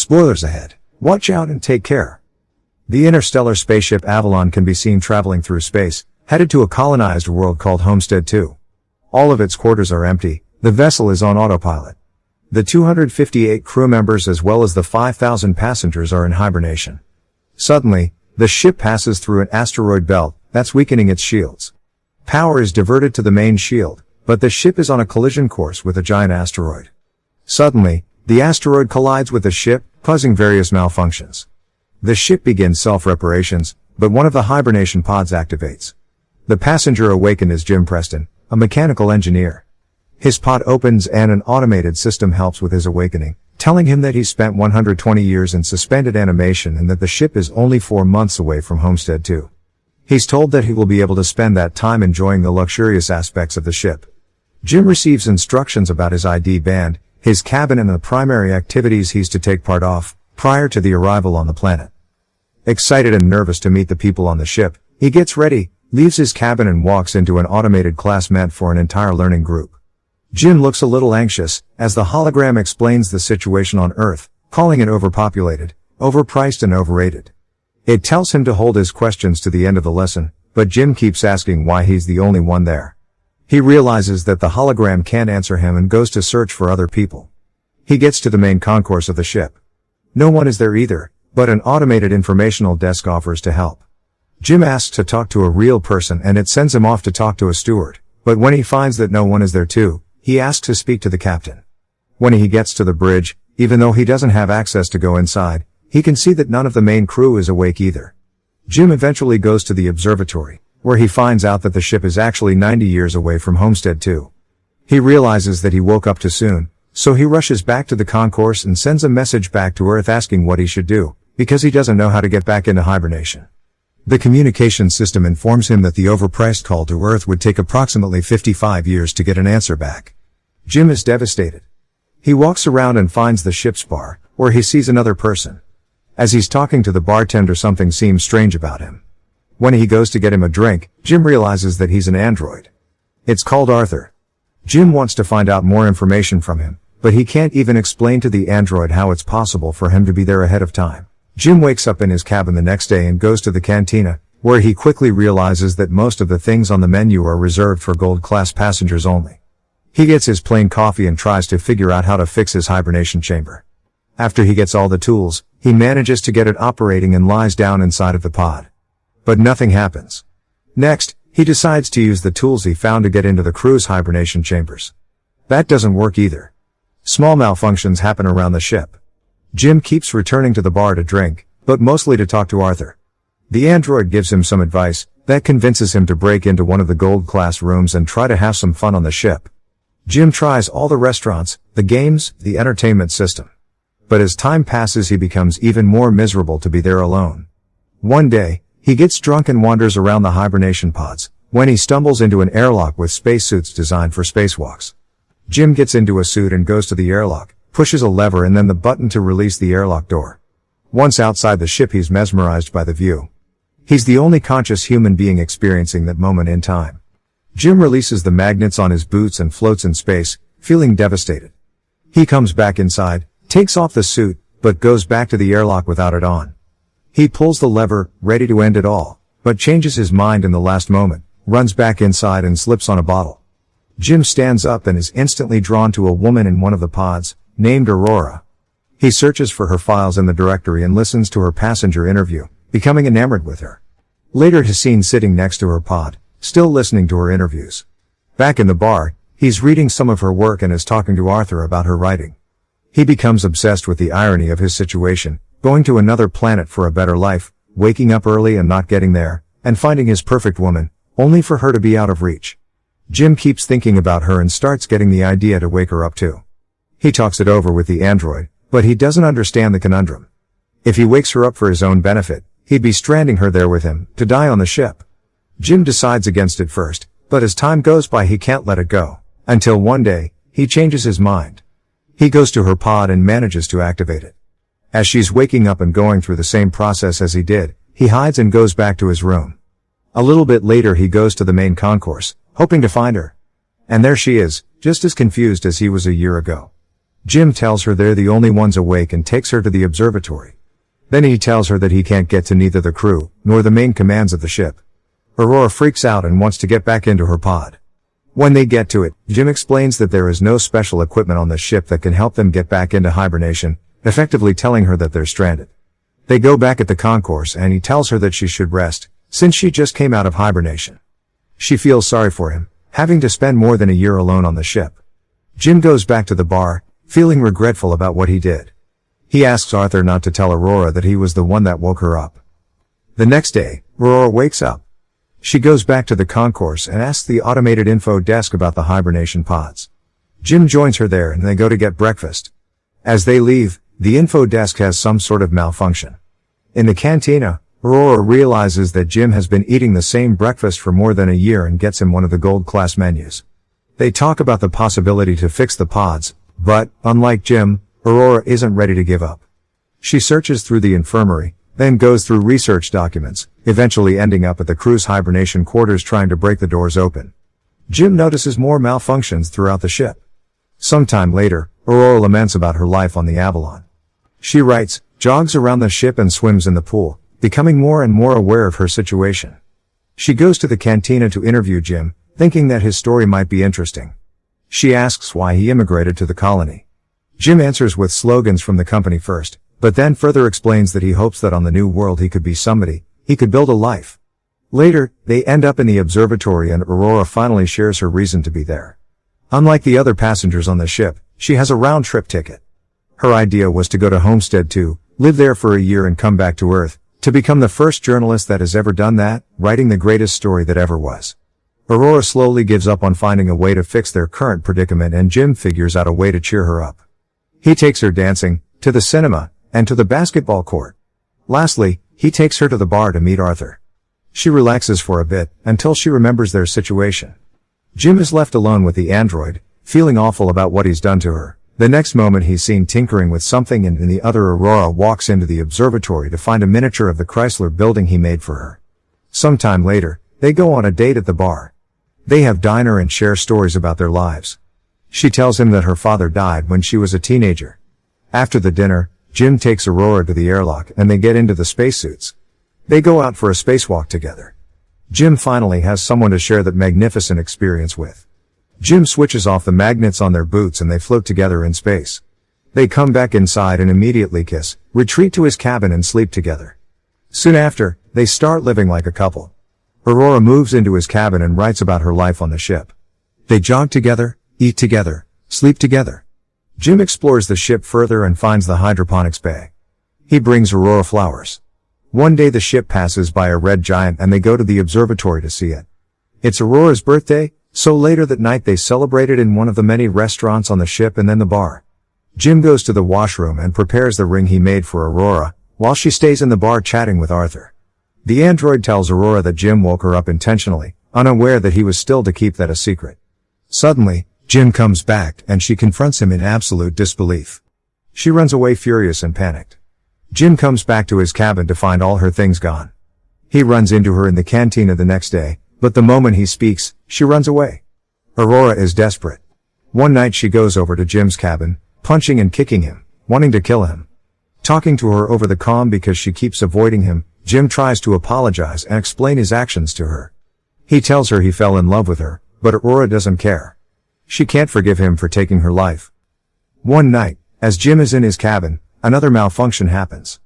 Spoilers ahead. Watch out and take care. The interstellar spaceship Avalon can be seen traveling through space, headed to a colonized world called Homestead 2. All of its quarters are empty, the vessel is on autopilot. The 258 crew members as well as the 5,000 passengers are in hibernation. Suddenly, the ship passes through an asteroid belt that's weakening its shields. Power is diverted to the main shield, but the ship is on a collision course with a giant asteroid. Suddenly, the asteroid collides with the ship, causing various malfunctions. The ship begins self-reparations, but one of the hibernation pods activates. The passenger awakened is Jim Preston, a mechanical engineer. His pod opens and an automated system helps with his awakening, telling him that he's spent 120 years in suspended animation and that the ship is only 4 months away from Homestead 2. He's told that he will be able to spend that time enjoying the luxurious aspects of the ship. Jim receives instructions about his ID band, his cabin and the primary activities he's to take part of, prior to the arrival on the planet. Excited and nervous to meet the people on the ship, he gets ready, leaves his cabin and walks into an automated class meant for an entire learning group. Jim looks a little anxious, as the hologram explains the situation on Earth, calling it overpopulated, overpriced and overrated. It tells him to hold his questions to the end of the lesson, but Jim keeps asking why he's the only one there. He realizes that the hologram can't answer him and goes to search for other people. He gets to the main concourse of the ship. No one is there either, but an automated informational desk offers to help. Jim asks to talk to a real person and it sends him off to talk to a steward, but when he finds that no one is there too, he asks to speak to the captain. When he gets to the bridge, even though he doesn't have access to go inside, he can see that none of the main crew is awake either. Jim eventually goes to the observatory, where he finds out that the ship is actually 90 years away from Homestead 2. He realizes that he woke up too soon, so he rushes back to the concourse and sends a message back to Earth asking what he should do, because he doesn't know how to get back into hibernation. The communication system informs him that the overpriced call to Earth would take approximately 55 years to get an answer back. Jim is devastated. He walks around and finds the ship's bar, where he sees another person. As he's talking to the bartender, something seems strange about him. When he goes to get him a drink, Jim realizes that he's an android. It's called Arthur. Jim wants to find out more information from him, but he can't even explain to the android how it's possible for him to be there ahead of time. Jim wakes up in his cabin the next day and goes to the cantina, where he quickly realizes that most of the things on the menu are reserved for gold-class passengers only. He gets his plain coffee and tries to figure out how to fix his hibernation chamber. After he gets all the tools, he manages to get it operating and lies down inside of the pod. But nothing happens. Next, he decides to use the tools he found to get into the crew's hibernation chambers. That doesn't work either. Small malfunctions happen around the ship. Jim keeps returning to the bar to drink, but mostly to talk to Arthur. The android gives him some advice that convinces him to break into one of the gold-class rooms and try to have some fun on the ship. Jim tries all the restaurants, the games, the entertainment system. But as time passes, he becomes even more miserable to be there alone. One day, he gets drunk and wanders around the hibernation pods, when he stumbles into an airlock with spacesuits designed for spacewalks. Jim gets into a suit and goes to the airlock, pushes a lever and then the button to release the airlock door. Once outside the ship, he's mesmerized by the view. He's the only conscious human being experiencing that moment in time. Jim releases the magnets on his boots and floats in space, feeling devastated. He comes back inside, takes off the suit, but goes back to the airlock without it on. He pulls the lever, ready to end it all, but changes his mind in the last moment, runs back inside and slips on a bottle. Jim stands up and is instantly drawn to a woman in one of the pods, named Aurora. He searches for her files in the directory and listens to her passenger interview, becoming enamored with her. Later he's seen sitting next to her pod, still listening to her interviews. Back in the bar, he's reading some of her work and is talking to Arthur about her writing. He becomes obsessed with the irony of his situation, going to another planet for a better life, waking up early and not getting there, and finding his perfect woman, only for her to be out of reach. Jim keeps thinking about her and starts getting the idea to wake her up too. He talks it over with the android, but he doesn't understand the conundrum. If he wakes her up for his own benefit, he'd be stranding her there with him, to die on the ship. Jim decides against it first, but as time goes by he can't let it go, until one day, he changes his mind. He goes to her pod and manages to activate it. As she's waking up and going through the same process as he did, he hides and goes back to his room. A little bit later he goes to the main concourse, hoping to find her. And there she is, just as confused as he was a year ago. Jim tells her they're the only ones awake and takes her to the observatory. Then he tells her that he can't get to neither the crew, nor the main commands of the ship. Aurora freaks out and wants to get back into her pod. When they get to it, Jim explains that there is no special equipment on the ship that can help them get back into hibernation, effectively telling her that they're stranded. They go back at the concourse and he tells her that she should rest, since she just came out of hibernation. She feels sorry for him, having to spend more than a year alone on the ship. Jim goes back to the bar, feeling regretful about what he did. He asks Arthur not to tell Aurora that he was the one that woke her up. The next day, Aurora wakes up. She goes back to the concourse and asks the automated info desk about the hibernation pods. Jim joins her there and they go to get breakfast. As they leave, the info desk has some sort of malfunction. In the cantina, Aurora realizes that Jim has been eating the same breakfast for more than a year and gets him one of the gold class menus. They talk about the possibility to fix the pods, but, unlike Jim, Aurora isn't ready to give up. She searches through the infirmary, then goes through research documents, eventually ending up at the crew's hibernation quarters trying to break the doors open. Jim notices more malfunctions throughout the ship. Sometime later, Aurora laments about her life on the Avalon. She writes, jogs around the ship and swims in the pool, becoming more and more aware of her situation. She goes to the cantina to interview Jim, thinking that his story might be interesting. She asks why he immigrated to the colony. Jim answers with slogans from the company first, but then further explains that he hopes that on the new world he could be somebody, he could build a life. Later, they end up in the observatory and Aurora finally shares her reason to be there. Unlike the other passengers on the ship, she has a round-trip ticket. Her idea was to go to Homestead 2, live there for a year and come back to Earth, to become the first journalist that has ever done that, writing the greatest story that ever was. Aurora slowly gives up on finding a way to fix their current predicament and Jim figures out a way to cheer her up. He takes her dancing, to the cinema, and to the basketball court. Lastly, he takes her to the bar to meet Arthur. She relaxes for a bit, until she remembers their situation. Jim is left alone with the android, feeling awful about what he's done to her. The next moment he's seen tinkering with something and in the other Aurora walks into the observatory to find a miniature of the Chrysler building he made for her. Sometime later, they go on a date at the bar. They have dinner and share stories about their lives. She tells him that her father died when she was a teenager. After the dinner, Jim takes Aurora to the airlock and they get into the spacesuits. They go out for a spacewalk together. Jim finally has someone to share that magnificent experience with. Jim switches off the magnets on their boots and they float together in space. They come back inside and immediately kiss, retreat to his cabin and sleep together. Soon after, they start living like a couple. Aurora moves into his cabin and writes about her life on the ship. They jog together, eat together, sleep together. Jim explores the ship further and finds the hydroponics bay. He brings Aurora flowers. One day the ship passes by a red giant and they go to the observatory to see it. It's Aurora's birthday, so later that night they celebrate it in one of the many restaurants on the ship and then the bar. Jim goes to the washroom and prepares the ring he made for Aurora, while she stays in the bar chatting with Arthur. The android tells Aurora that Jim woke her up intentionally, unaware that he was still to keep that a secret. Suddenly, Jim comes back and she confronts him in absolute disbelief. She runs away furious and panicked. Jim comes back to his cabin to find all her things gone. He runs into her in the cantina the next day, but the moment he speaks, she runs away. Aurora is desperate. One night she goes over to Jim's cabin, punching and kicking him, wanting to kill him. Talking to her over the comm because she keeps avoiding him, Jim tries to apologize and explain his actions to her. He tells her he fell in love with her, but Aurora doesn't care. She can't forgive him for taking her life. One night, as Jim is in his cabin, another malfunction happens.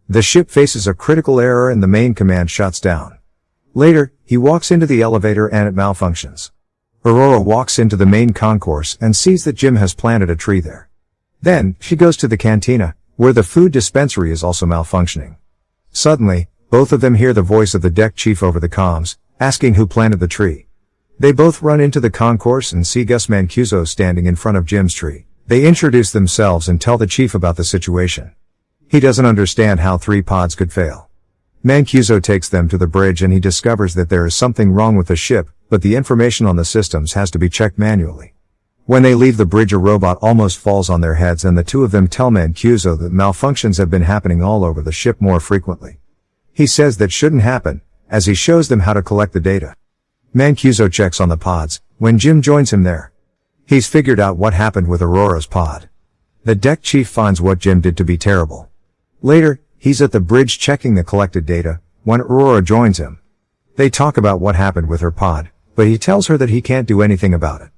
The ship faces a critical error and the main command shuts down. Later, he walks into the elevator and it malfunctions. Aurora walks into the main concourse and sees that Jim has planted a tree there. Then, she goes to the cantina, where the food dispensary is also malfunctioning. Suddenly, both of them hear the voice of the deck chief over the comms, asking who planted the tree. They both run into the concourse and see Gus Mancuso standing in front of Jim's tree. They introduce themselves and tell the chief about the situation. He doesn't understand how 3 pods could fail. Mancuso takes them to the bridge and he discovers that there is something wrong with the ship, but the information on the systems has to be checked manually. When they leave the bridge, a robot almost falls on their heads and the two of them tell Mancuso that malfunctions have been happening all over the ship more frequently. He says that shouldn't happen, as he shows them how to collect the data. Mancuso checks on the pods, when Jim joins him there. He's figured out what happened with Aurora's pod. The deck chief finds what Jim did to be terrible. Later, he's at the bridge checking the collected data, when Aurora joins him. They talk about what happened with her pod, but he tells her that he can't do anything about it.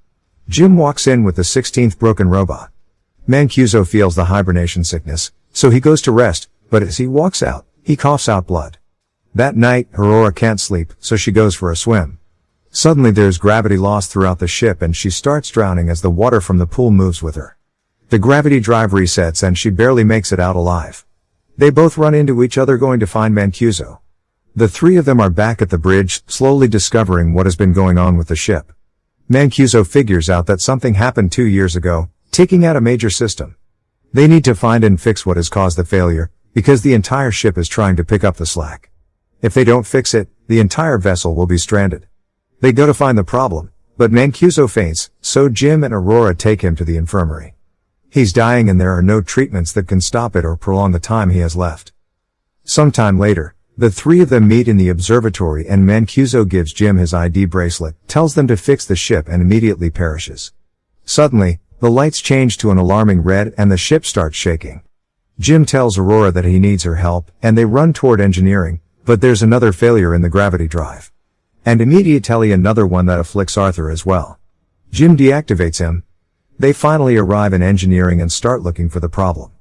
Jim walks in with the 16th broken robot. Mancuso feels the hibernation sickness, so he goes to rest, but as he walks out, he coughs out blood. That night, Aurora can't sleep, so she goes for a swim. Suddenly there's gravity loss throughout the ship and she starts drowning as the water from the pool moves with her. The gravity drive resets and she barely makes it out alive. They both run into each other going to find Mancuso. The three of them are back at the bridge, slowly discovering what has been going on with the ship. Mancuso figures out that something happened 2 years ago, taking out a major system. They need to find and fix what has caused the failure, because the entire ship is trying to pick up the slack. If they don't fix it, the entire vessel will be stranded. They go to find the problem, but Mancuso faints, so Jim and Aurora take him to the infirmary. He's dying and there are no treatments that can stop it or prolong the time he has left. Sometime later, the three of them meet in the observatory and Mancuso gives Jim his ID bracelet, tells them to fix the ship and immediately perishes. Suddenly, the lights change to an alarming red and the ship starts shaking. Jim tells Aurora that he needs her help, and they run toward engineering, but there's another failure in the gravity drive. And immediately another one that afflicts Arthur as well. Jim deactivates him. They finally arrive in engineering and start looking for the problem.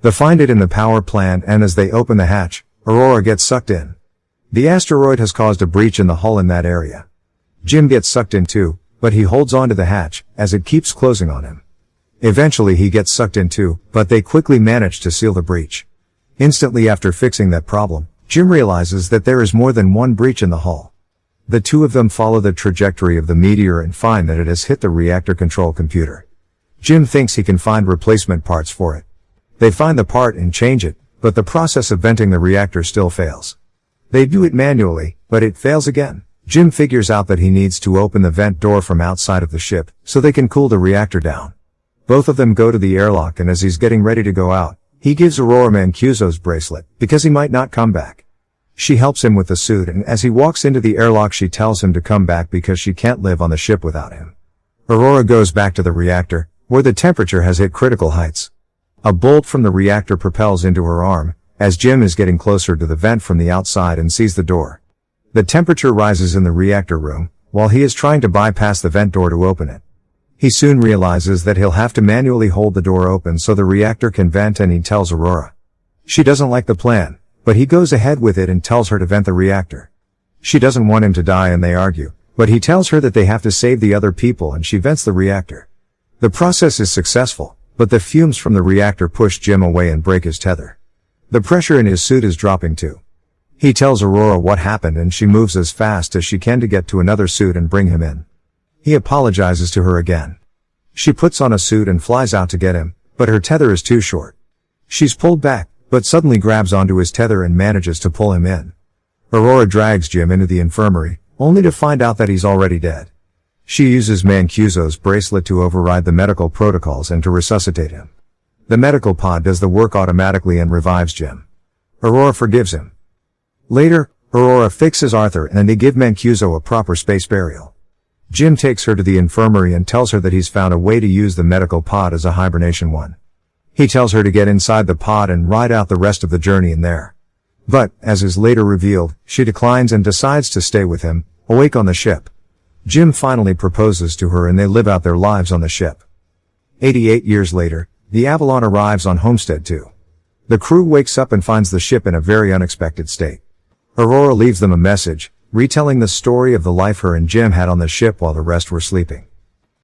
They find it in the power plant and as they open the hatch, Aurora gets sucked in. The asteroid has caused a breach in the hull in that area. Jim gets sucked in too, but he holds on to the hatch, as it keeps closing on him. Eventually he gets sucked in too, but they quickly manage to seal the breach. Instantly after fixing that problem, Jim realizes that there is more than one breach in the hull. The two of them follow the trajectory of the meteor and find that it has hit the reactor control computer. Jim thinks he can find replacement parts for it. They find the part and change it, but the process of venting the reactor still fails. They do it manually, but it fails again. Jim figures out that he needs to open the vent door from outside of the ship, so they can cool the reactor down. Both of them go to the airlock and as he's getting ready to go out, he gives Aurora Mancuso's bracelet, because he might not come back. She helps him with the suit and as he walks into the airlock she tells him to come back because she can't live on the ship without him. Aurora goes back to the reactor, where the temperature has hit critical heights. A bolt from the reactor propels into her arm, as Jim is getting closer to the vent from the outside and sees the door. The temperature rises in the reactor room, while he is trying to bypass the vent door to open it. He soon realizes that he'll have to manually hold the door open so the reactor can vent and he tells Aurora. She doesn't like the plan, but he goes ahead with it and tells her to vent the reactor. She doesn't want him to die and they argue, but he tells her that they have to save the other people and she vents the reactor. The process is successful, but the fumes from the reactor push Jim away and break his tether. The pressure in his suit is dropping too. He tells Aurora what happened and she moves as fast as she can to get to another suit and bring him in. He apologizes to her again. She puts on a suit and flies out to get him, but her tether is too short. She's pulled back, but suddenly grabs onto his tether and manages to pull him in. Aurora drags Jim into the infirmary, only to find out that he's already dead. She uses Mancuso's bracelet to override the medical protocols and to resuscitate him. The medical pod does the work automatically and revives Jim. Aurora forgives him. Later, Aurora fixes Arthur and they give Mancuso a proper space burial. Jim takes her to the infirmary and tells her that he's found a way to use the medical pod as a hibernation one. He tells her to get inside the pod and ride out the rest of the journey in there. But, as is later revealed, she declines and decides to stay with him, awake on the ship. Jim finally proposes to her and they live out their lives on the ship. 88 years later, the Avalon arrives on Homestead 2. The crew wakes up and finds the ship in a very unexpected state. Aurora leaves them a message, retelling the story of the life her and Jim had on the ship while the rest were sleeping.